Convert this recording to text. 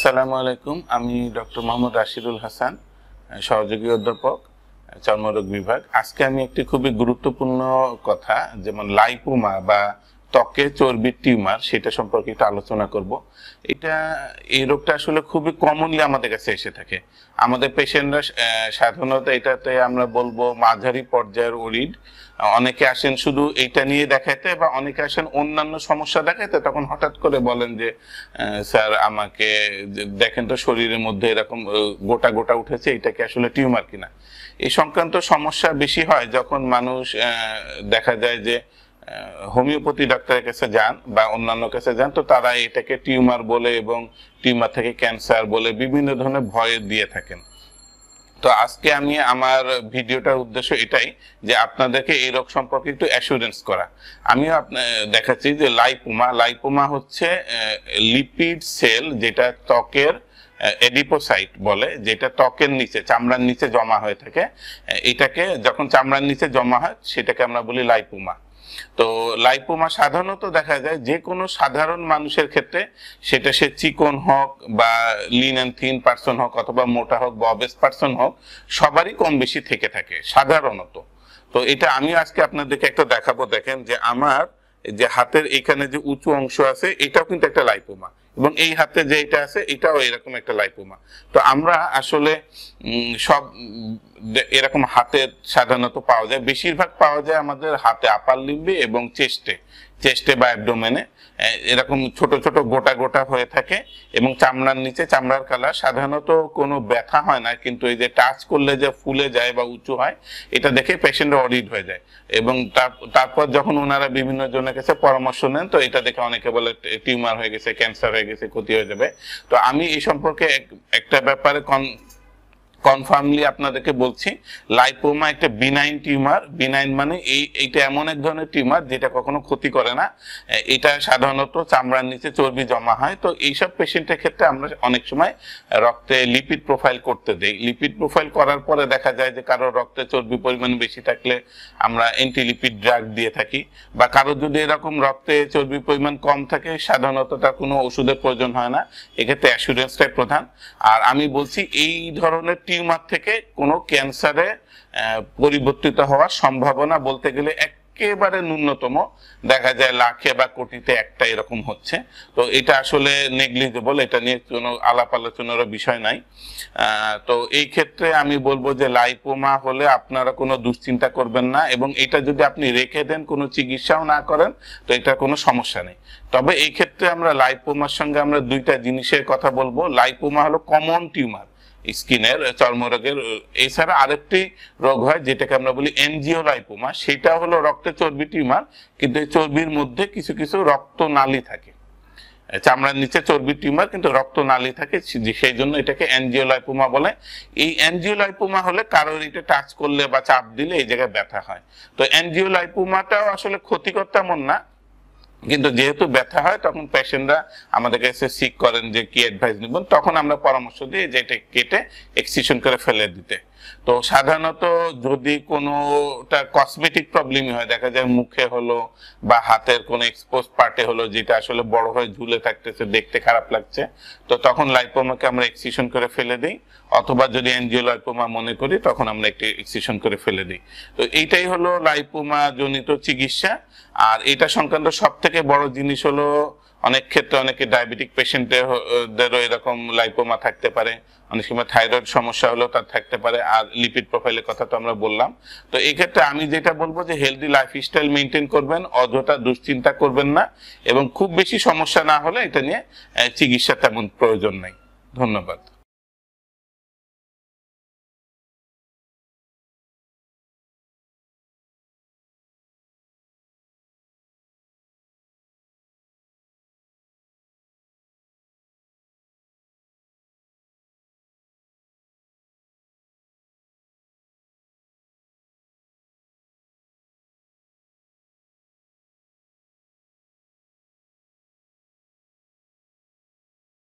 আসসালামু আলাইকুম। আমি ডক্টর মোহাম্মদ রাশিদুল হাসান, সহযোগী অধ্যাপক, চর্মরোগ বিভাগ। আজকে আমি একটি খুবই গুরুত্বপূর্ণ কথা, যেমন লাইপোমা বা ত্বকে চর্বির টিউমার, সেটা সম্পর্কে একটু আলোচনা করব। এই রোগটা আসলে খুবই কমনলি আমাদের কাছে এসে থাকে। আমাদের পেশেন্টরা সাধারণত এটাতে আমরা বলবো মাঝারি পর্যায়ের ওরিড। অনেকে আসেন শুধু এইটা নিয়ে দেখাইতে, বা অনেকে আসেন অন্যান্য সমস্যা দেখাইতে। তখন হঠাৎ করে বলেন যে স্যার আমাকে দেখেন তো শরীরের মধ্যে এরকম গোটা গোটা উঠেছে, এটা কি আসলে টিউমার কিনা। এই সংক্রান্ত সমস্যা বেশি হয় যখন মানুষ দেখা যায় যে হোমিওপ্যাথি ডাক্তারের কাছে যান বা অন্যান্য কাছে যান, তো তারা এটাকে টিউমার বলে এবং টিউমার থেকে ক্যান্সার বলে বিভিন্ন ধরনের ভয় দিয়ে থাকেন। তো আজকে আমি আমার ভিডিওটার উদ্দেশ্য এটাই যে আপনাদেরকে এই রোগ সম্পর্কে একটু অ্যাসুরেন্স করা। আমিও দেখাচ্ছি যে লাইপোমা হচ্ছে লিপিড সেল, যেটা ত্বকের এডিপোসাইট বলে, যেটা ত্বকের নিচে চামড়ার নিচে জমা হয়ে থাকে। এটাকে যখন চামড়ার নিচে জমা হয় সেটাকে আমরা বলি লাইপোমা। তো লাইপোমা সাধারণত দেখা যায় যে কোনো সাধারণ মানুষের ক্ষেত্রে, সেটা সে চিকন হোক বা লিন অ্যান্ড থিন পার্সন হোক অথবা মোটা হোক বা অবেস পার্সন হোক, সবারই কম বেশি থেকে থাকে সাধারণত। তো এটা আমি আজকে আপনাদেরকে একটা দেখাবো। দেখেন যে আমার যে হাতের এখানে যে উঁচু অংশ আছে, এটাও কিন্তু একটা লাইপোমা, এবং এই হাতে যে এটা আছে এটাও এরকম একটা লাইপোমা। তো আমরা আসলে সব এরকম হাতের সাধারণত পাওয়া যায়, বেশিরভাগ পাওয়া যায় আমাদের হাতে আপার লিম্বে এবং চেস্টে বা অ্যাবডোমেনে। এরকম ছোট ছোট গোটা গোটা হয়ে থাকে এবং চামড়ার নিচে, চামড়ার কালার। সাধারণত কোনো ব্যথা হয় না, কিন্তু এই যে টাচ করলে যে ফুলে যায় বা উঁচু হয়, এটা দেখে পেশেন্ট অরিড হয়ে যায়। এবং তারপর যখন ওনারা বিভিন্ন জনের কাছে পরামর্শ নেন, তো এটা দেখে অনেকে বলে টিউমার হয়ে গেছে, ক্যান্সার হয়ে গেছে, ক্ষতি হয়ে যাবে। তো আমি এই সম্পর্কে একটা ব্যাপারে কনফার্মলি আপনাদেরকে বলছি, লাইপোমা একটা বিনাইন টিউমার। বিনাইন মানে এইটা এমন এক ধরনের টিউমার যেটা কখনো ক্ষতি করে না। এটা সাধারণত চামড়ার নিচে চর্বি জমা হয়। তো এইসব পেশেন্টের ক্ষেত্রে আমরা অনেক সময় রক্তে লিপিড প্রোফাইল করতে দেই। লিপিড প্রোফাইল করার পরে দেখা যায় যে কারো রক্তে চর্বি পরিমাণ বেশি থাকলে আমরা অ্যান্টিলিপিড ড্রাগ দিয়ে থাকি, বা কারো যদি এরকম রক্তে চর্বির পরিমাণ কম থাকে, সাধারণত তার কোনো ওষুধের প্রয়োজন হয় না। এক্ষেত্রে অ্যাসুরেন্সটাই প্রধান। আর আমি বলছি, এই ধরনের টিউমার থেকে কোনো ক্যান্সারে পরিবর্তিত হওয়ার সম্ভাবনা বলতে গেলে একেবারে ন্যূনতম। দেখা যায় লাখে বা কোটিতে একটা এরকম হচ্ছে। তো এটা আসলে নেগলিজেবল, এটা নিয়ে কোনো আলাপ আলোচনার বিষয় নাই। তো এই ক্ষেত্রে আমি বলবো যে লাইপোমা হলে আপনারা কোনো দুশ্চিন্তা করবেন না, এবং এটা যদি আপনি রেখে দেন, কোনো চিকিৎসাও না করেন, তো এটা কোনো সমস্যা নেই। তবে এই ক্ষেত্রে আমরা লাইপোমার সঙ্গে আমরা দুইটা জিনিসের কথা বলবো। লাইপোমা হলো কমন টিউমার স্কিনের, চর্মরোগের। এছাড়া আরেকটি রোগ হয় যেটাকে আমরা বলি এনজিওলাইপোমা। সেটা হলো রক্তে চর্বি টিউমার, কিন্তু এই চর্বির মধ্যে কিছু কিছু রক্তনালী থাকে। চামড়ার নিচে চর্বি টিউমার কিন্তু রক্তনালী থাকে, সেই জন্য এটাকে এনজিওলাইপোমা বলে। এই এনজিওলাইপোমা হলে কারোর এটা টাচ করলে বা চাপ দিলে এই জায়গায় ব্যথা হয়। তো এনজিওলাইপোমাটাও আসলে ক্ষতিকর তেমন না, কিন্তু যেহেতু ব্যথা হয় তখন পেশেন্টরা আমাদের কাছে সিক করেন যে কি অ্যাডভাইস নিবেন। তখন আমরা পরামর্শ দিই যে এটা কেটে এক্সিশন করে ফেলে দিতে। তো সাধারণত যদি কোনোটা কসমেটিক প্রবলেমই হয়, দেখা যায় মুখে হলো বা হাতের কোনো এক্সপোজ পার্টে হলো, যেটা আসলে বড় হয়ে ঝুলে থাকতেছে, দেখতে খারাপ লাগছে, তো তখন লাইপোমাকে আমরা এক্সিশন করে ফেলে দিই। অথবা যদি এনজিওলাইপোমা মনে করি, তখন আমরা একটি এক্সিশন করে ফেলে দিই। তো এইটাই হলো লাইপোমা জনিত চিকিৎসা। আর এটা সংক্রান্ত সব থেকে বড় জিনিস হলো, অনেক ক্ষেত্রে অনেকে ডায়াবেটিক পেশেন্টদেরও এরকম লাইপোমা থাকতে পারে, অনেক সময় থাইরয়েড সমস্যা হলেও তার থাকতে পারে। আর লিপিড প্রোফাইলের কথা তো আমরা বললাম। তো এই ক্ষেত্রে আমি যেটা বলবো যে হেলদি লাইফস্টাইল মেনটেন করবেন, অযথা দুশ্চিন্তা করবেন না, এবং খুব বেশি সমস্যা না হলে এটা নিয়ে চিকিৎসা তেমন প্রয়োজন নেই। ধন্যবাদ।